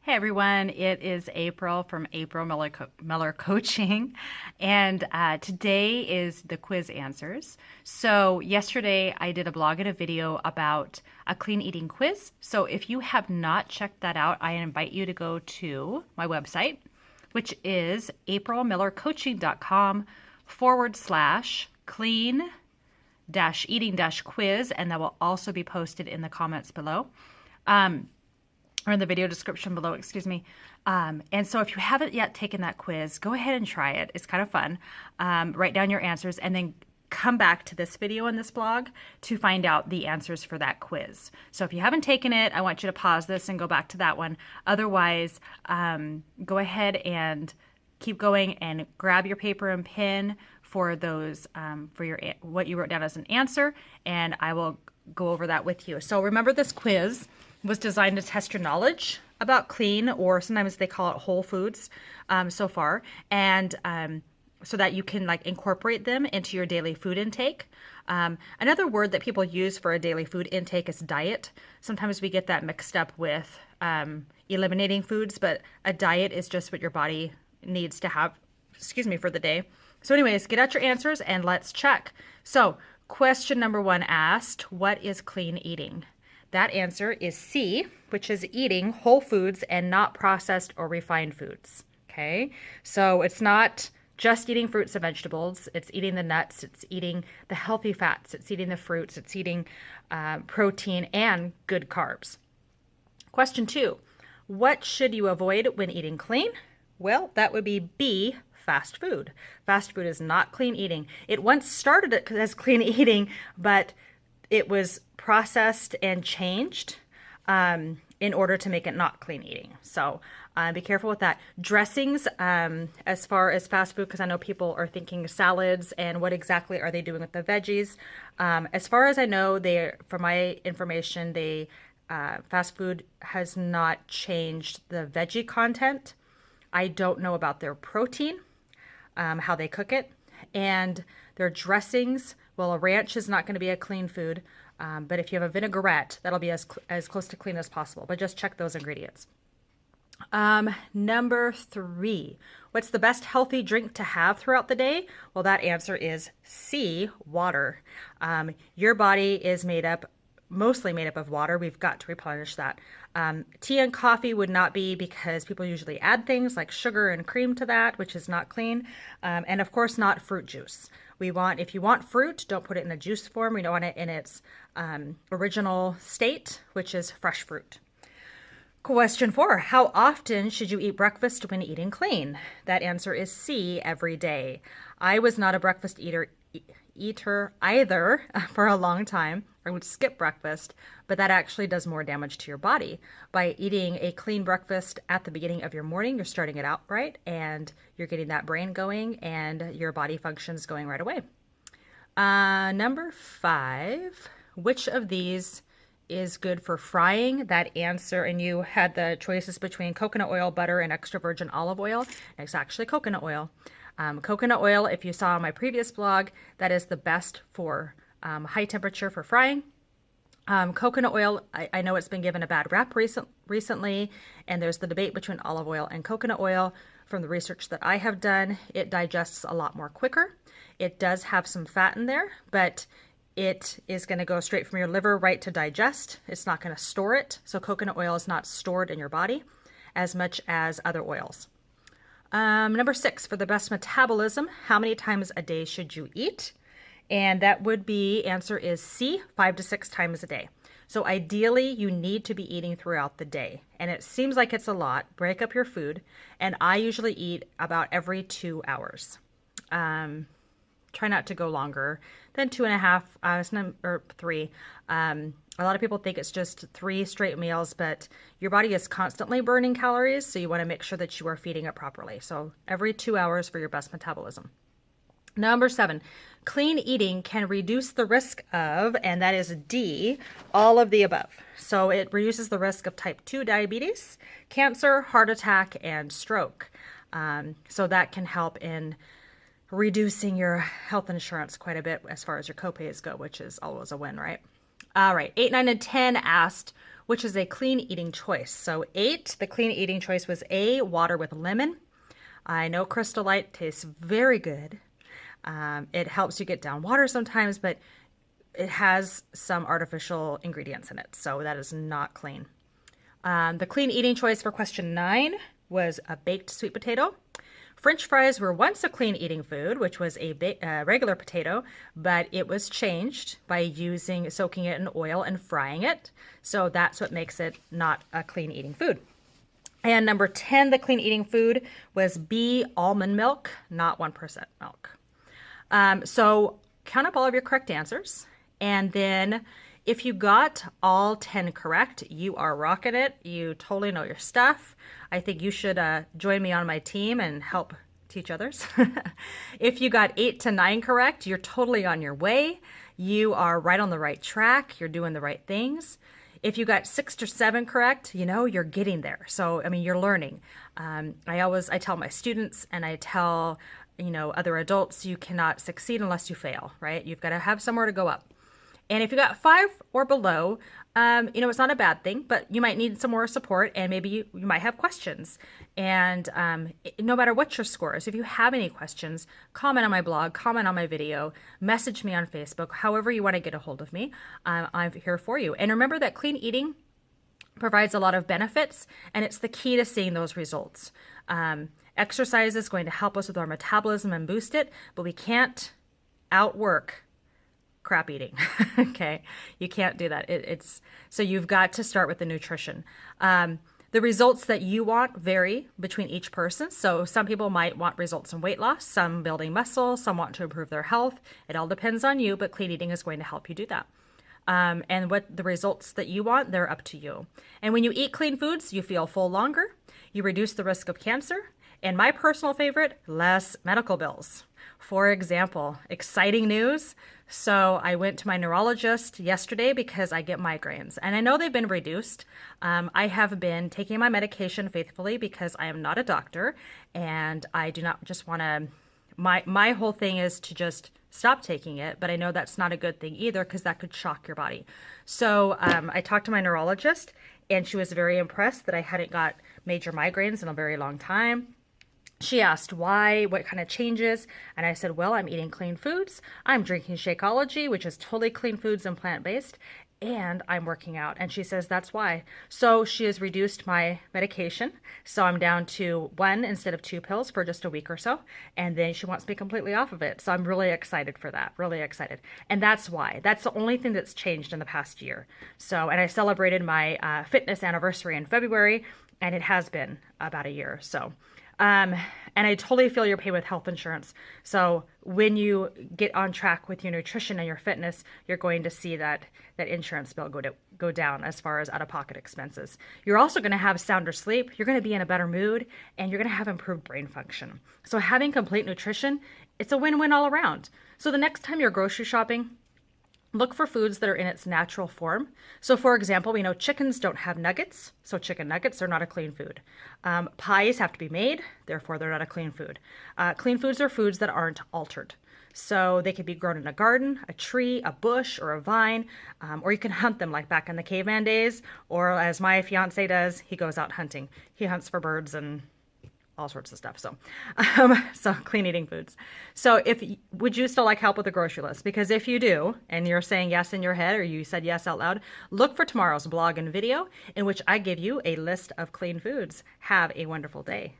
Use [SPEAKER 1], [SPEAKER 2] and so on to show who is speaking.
[SPEAKER 1] Hey everyone, it is April from April Miller Coaching, and today is the quiz answers. So, yesterday I did a blog and a video about a clean eating quiz. So, if you have not checked that out, I invite you to go to my website, which is aprilmillercoaching.com/clean eating quiz, and that will also be posted in the comments below. Or in the video description below, excuse me. And so if you haven't yet taken that quiz, go ahead and try it. It's kind of fun. Write down your answers and then come back to this video and this blog to find out the answers for that quiz. So if you haven't taken it, I want you to pause this and go back to that one. Otherwise, go ahead and keep going and grab your paper and pen for those, for your what you wrote down as an answer, and I will go over that with you. So remember, this quiz was designed to test your knowledge about clean, or sometimes they call it whole foods, so far, and so that you can incorporate them into your daily food intake. Another word that people use for a daily food intake is diet. Sometimes we get that mixed up with eliminating foods, but a diet is just what your body needs to have, for the day. So anyways, get out your answers and let's check. So question number 1 asked, what is clean eating? That answer is C, which is eating whole foods and not processed or refined foods. Okay, so it's not just eating fruits and vegetables. It's eating the nuts. It's eating the healthy fats. It's eating the fruits. It's eating protein and good carbs. Question 2, what should you avoid when eating clean? Well, that would be B, fast food. Fast food is not clean eating. It once started as clean eating, but it was processed and changed in order to make it not clean eating. So be careful with that. Dressings, as far as fast food, because I know people are thinking salads and what exactly are they doing with the veggies. As far as I know, from my information, fast food has not changed the veggie content. I don't know about their protein, how they cook it, and their dressings. Well, a ranch is not going to be a clean food, but if you have a vinaigrette, that'll be as close to clean as possible. But just check those ingredients. Number 3, what's the best healthy drink to have throughout the day? Well, that answer is C, water. Your body is mostly made up of water. We've got to replenish that. Tea and coffee would not be, because people usually add things like sugar and cream to that, which is not clean. And of course, not fruit juice. If you want fruit, don't put it in a juice form. We don't want it in its original state, which is fresh fruit. Question 4, how often should you eat breakfast when eating clean? That answer is C, every day. I was not a breakfast eater either for a long time. I would skip breakfast, but that actually does more damage to your body. By eating a clean breakfast at the beginning of your morning, you're starting it out right, and you're getting that brain going, and your body functions going right away. Number 5, which of these is good for frying? That answer, and you had the choices between coconut oil, butter, and extra virgin olive oil. It's actually coconut oil. Coconut oil, if you saw on my previous blog, that is the best for high temperature for frying. Coconut oil, I know it's been given a bad rap recently, and there's the debate between olive oil and coconut oil. From the research that I have done, it digests a lot more quicker. It does have some fat in there, but it is going to go straight from your liver right to digest. It's not going to store it. So coconut oil is not stored in your body as much as other oils. Number 6, for the best metabolism, how many times a day should you eat? And that would be, answer is C, 5 to 6 times a day. So ideally, you need to be eating throughout the day. And it seems like it's a lot. Break up your food. And I usually eat about every 2 hours. Try not to go longer than 2.5 or 3. A lot of people think it's just 3 straight meals, but your body is constantly burning calories, so you want to make sure that you are feeding it properly. So every 2 hours for your best metabolism. Number 7, clean eating can reduce the risk of, and that is D, all of the above. So it reduces the risk of type 2 diabetes, cancer, heart attack, and stroke. So that can help in reducing your health insurance quite a bit as far as your copays go, which is always a win, right? All right, 8, 9, and 10 asked, which is a clean eating choice. So 8, the clean eating choice was A, water with lemon. I know Crystal Light tastes very good. It helps you get down water sometimes, but it has some artificial ingredients in it, so that is not clean. The clean eating choice for question 9 was a baked sweet potato. French fries were once a clean eating food, which was a regular potato, but it was changed by soaking it in oil and frying it. So that's what makes it not a clean eating food. And number 10, the clean eating food was B, almond milk, not 1% milk. So count up all of your correct answers. And then if you got all 10 correct, you are rocking it. You totally know your stuff. I think you should join me on my team and help teach others. If you got 8 to 9 correct, you're totally on your way. You are right on the right track. You're doing the right things. If you got 6 to 7 correct, you're getting there. So, you're learning. I tell my students and I tell, other adults, you cannot succeed unless you fail, right? You've got to have somewhere to go up. And if you got 5 or below, it's not a bad thing, but you might need some more support and maybe you might have questions. And no matter what your score is, if you have any questions, comment on my blog, comment on my video, message me on Facebook, however you want to get a hold of me. I'm here for you. And remember that clean eating provides a lot of benefits, and it's the key to seeing those results. Exercise is going to help us with our metabolism and boost it, but we can't outwork crap eating. Okay, you can't do that. So you've got to start with the nutrition. The results that you want vary between each person. So some people might want results in weight loss, some building muscle, some want to improve their health. It all depends on you, but clean eating is going to help you do that. And what the results that you want, they're up to you. And when you eat clean foods, you feel full longer, you reduce the risk of cancer, and my personal favorite, less medical bills. For example, exciting news. So I went to my neurologist yesterday because I get migraines, and I know they've been reduced. I have been taking my medication faithfully because I am not a doctor, and I do not just want to, my whole thing is to just stop taking it, but I know that's not a good thing either because that could shock your body. So I talked to my neurologist, and she was very impressed that I hadn't got major migraines in a very long time. She asked why, what kind of changes, and I said, well, I'm eating clean foods, I'm drinking Shakeology, which is totally clean foods and plant-based, and I'm working out. And she says that's why. So she has reduced my medication, so I'm down to 1 instead of 2 pills for just a week or so, and then she wants me completely off of it. So I'm really excited for that, really excited. And that's why. That's the only thing that's changed in the past year. So, and I celebrated my fitness anniversary in February, and it has been about a year. So. And I totally feel your pain with health insurance. So when you get on track with your nutrition and your fitness, you're going to see that insurance bill go down as far as out-of-pocket expenses. You're also going to have sounder sleep. You're going to be in a better mood, and you're going to have improved brain function. So having complete nutrition, it's a win-win all around. So the next time you're grocery shopping, look for foods that are in its natural form. So for example, we know chickens don't have nuggets, so chicken nuggets are not a clean food. Pies have to be made, therefore they're not a clean food. Clean foods are foods that aren't altered. So they can be grown in a garden, a tree, a bush, or a vine, or you can hunt them like back in the caveman days, or as my fiance does, he goes out hunting. He hunts for birds and all sorts of stuff. So clean eating foods. So would you still like help with the grocery list? Because if you do, and you're saying yes in your head, or you said yes out loud, look for tomorrow's blog and video in which I give you a list of clean foods. Have a wonderful day.